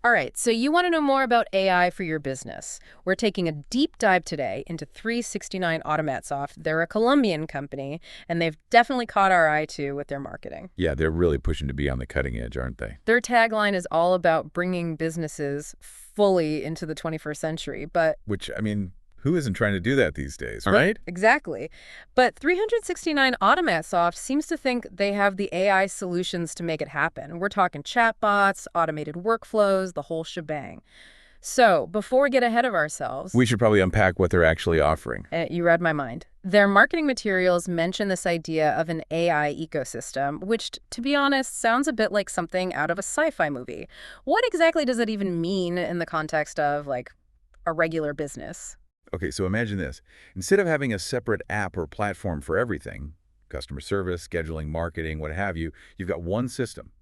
All right, so you want to know more about AI for your business. We're taking a deep dive today into 369 Automatsoft. They're a Colombian company, and they've definitely caught our eye, too, with their marketing. Yeah, they're really pushing to be on the cutting edge, aren't they? Their tagline is all about bringing businesses fully into the 21st century, but Which, I mean, who isn't trying to do that these days, right? exactly. But 369 Automatsoft seems to think they have the AI solutions to make it happen. We're talking chatbots, automated workflows, the whole shebang. So, before we get ahead of ourselves, We should probably unpack what they're actually offering. you read my mind. Their marketing materials mention this idea of an AI ecosystem, which, to be honest, sounds a bit like something out of a sci-fi movie. What exactly does it even mean in the context of, like, a regular business? Okay, so imagine this. Instead of having a separate app or platform for everything, customer service, scheduling, marketing, what have you, you've got one system,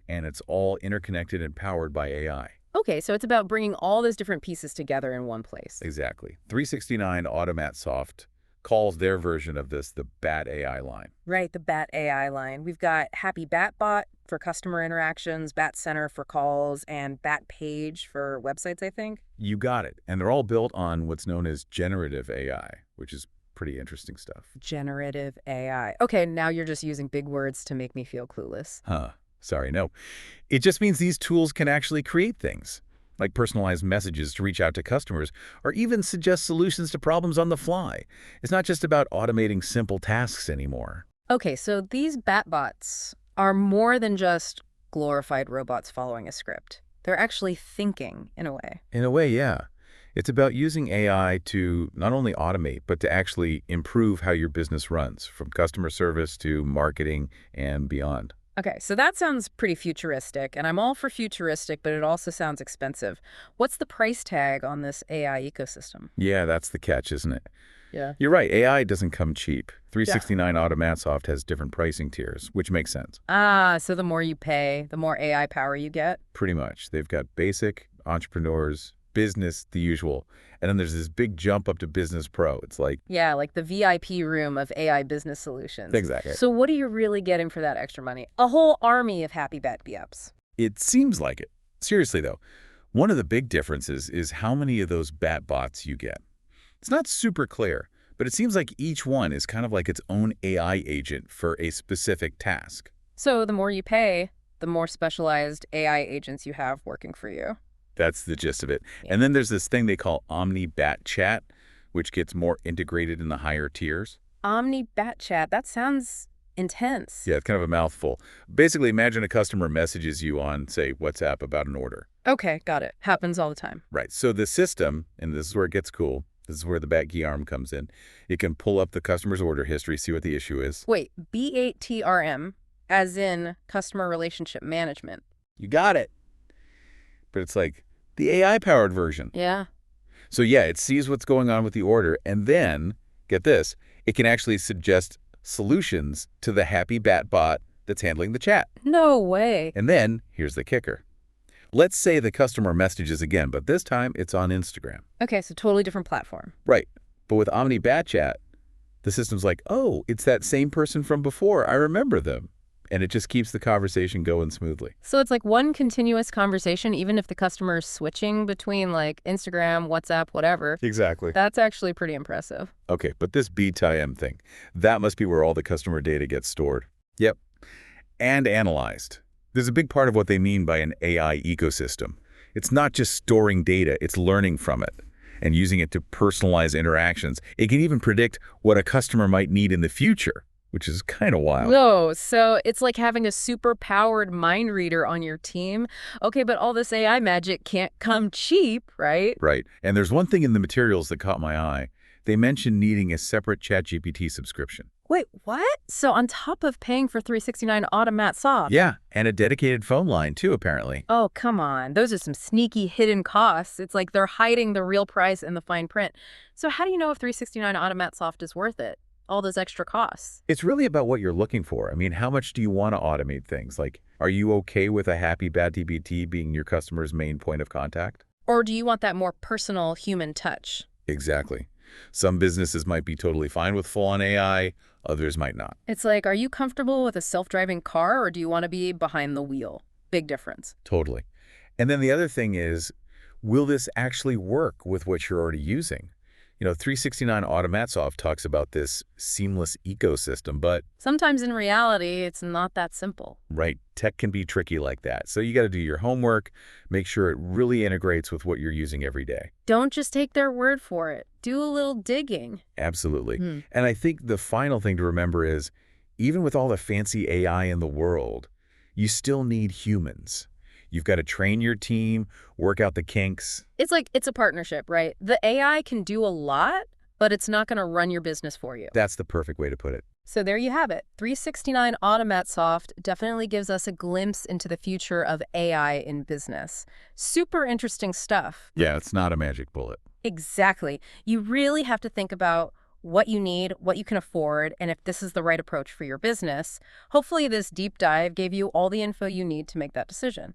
and it's all interconnected and powered by AI. Okay, so it's about bringing all those different pieces together in one place. Exactly. 369 Automatsoft calls their version of this the BAT AI line. Right, the Bat AI line. We've got Happy Batbot for customer interactions, Bat Center for calls, and Bat Page for websites, I think. You got it. And they're all built on what's known as generative AI, which is pretty interesting stuff. Generative AI. Okay, now you're just using big words to make me feel clueless. Huh. Sorry, no. It just means these tools can actually create things, like personalized messages to reach out to customers, or even suggest solutions to problems on the fly. It's not just about automating simple tasks anymore. Okay, so these Batbots are more than just glorified robots following a script. They're actually thinking, in a way. In a way, yeah. It's about using AI to not only automate, but to actually improve how your business runs, from customer service to marketing and beyond. Okay, so that sounds pretty futuristic, and I'm all for futuristic, but it also sounds expensive. What's the price tag on this AI ecosystem? Yeah, that's the catch, isn't it? Yeah. You're right, AI doesn't come cheap. Yeah. 369 Automatsoft has different pricing tiers, which makes sense. Ah, so the more you pay, the more AI power you get? Pretty much. They've got basic, entrepreneurs, business, the usual. And then there's this big jump up to Business Pro. It's like, Yeah, like the VIP room of AI business solutions. exactly. So what are you really getting for that extra money? A whole army of happy bat ups. It seems like it. Seriously, though, one of the big differences is how many of those bat bots you get. It's not super clear, but it seems like each one is kind of like its own AI agent for a specific task. So the more you pay, the more specialized AI agents you have working for you. That's the gist of it. Yeah. And then there's this thing they call Omni Bat Chat, which gets more integrated in the higher tiers. Omni Bat Chat, that sounds intense. Yeah, it's kind of a mouthful. Basically, imagine a customer messages you on, say, WhatsApp about an order. Okay, got it. Happens all the time. Right. So the system, and this is where it gets cool, this is where the Bat arm comes in. It can pull up the customer's order history, see what the issue is. Wait, BATRM, as in customer relationship management. You got it. But it's like the AI-powered version. Yeah. So yeah, it sees what's going on with the order, and then, get this, it can actually suggest solutions to the happy bat bot that's handling the chat. No way. And then, here's the kicker. Let's say the customer messages again, but this time it's on Instagram. Okay, so totally different platform. Right. But with Omni Bat Chat, the system's like, oh, it's that same person from before. I remember them. And it just keeps the conversation going smoothly. So it's like one continuous conversation, even if the customer is switching between like Instagram, WhatsApp, whatever. Exactly. That's actually pretty impressive. Okay, but this BTIM thing, that must be where all the customer data gets stored. Yep. And analyzed. There's a big part of what they mean by an AI ecosystem. It's not just storing data, it's learning from it and using it to personalize interactions. It can even predict what a customer might need in the future, which is kind of wild. Whoa, so it's like having a super-powered mind reader on your team. Okay, but all this AI magic can't come cheap, right? Right. And there's one thing in the materials that caught my eye. They mentioned needing a separate ChatGPT subscription. Wait, what? So on top of paying for 369 Automatsoft? Yeah, and a dedicated phone line too, apparently. Oh, come on. Those are some sneaky hidden costs. It's like they're hiding the real price in the fine print. So how do you know if 369 Automatsoft is worth it? All those extra costs? It's really about what you're looking for. I mean, how much do you want to automate things? Like, are you okay with a happy bad GPT being your customer's main point of contact? Or do you want that more personal human touch? Exactly. Some businesses might be totally fine with full-on AI, others might not. It's like, are you comfortable with a self-driving car or do you want to be behind the wheel? Big difference. Totally. And then the other thing is, will this actually work with what you're already using? 369 Automatsoft talks about this seamless ecosystem, but Sometimes in reality, it's not that simple. right, tech can be tricky like that. So you got to do your homework, make sure it really integrates with what you're using every day. Don't just take their word for it. Do a little digging. Absolutely. Hmm. And I think the final thing to remember is, even with all the fancy AI in the world, you still need humans. You've got to train your team, work out the kinks. It's a partnership, right? The AI can do a lot, but it's not going to run your business for you. That's the perfect way to put it. So there you have it. 369 Automatsoft definitely gives us a glimpse into the future of AI in business. Super interesting stuff. Yeah, it's not a magic bullet. Exactly. You really have to think about what you need, what you can afford, and if this is the right approach for your business. Hopefully this deep dive gave you all the info you need to make that decision.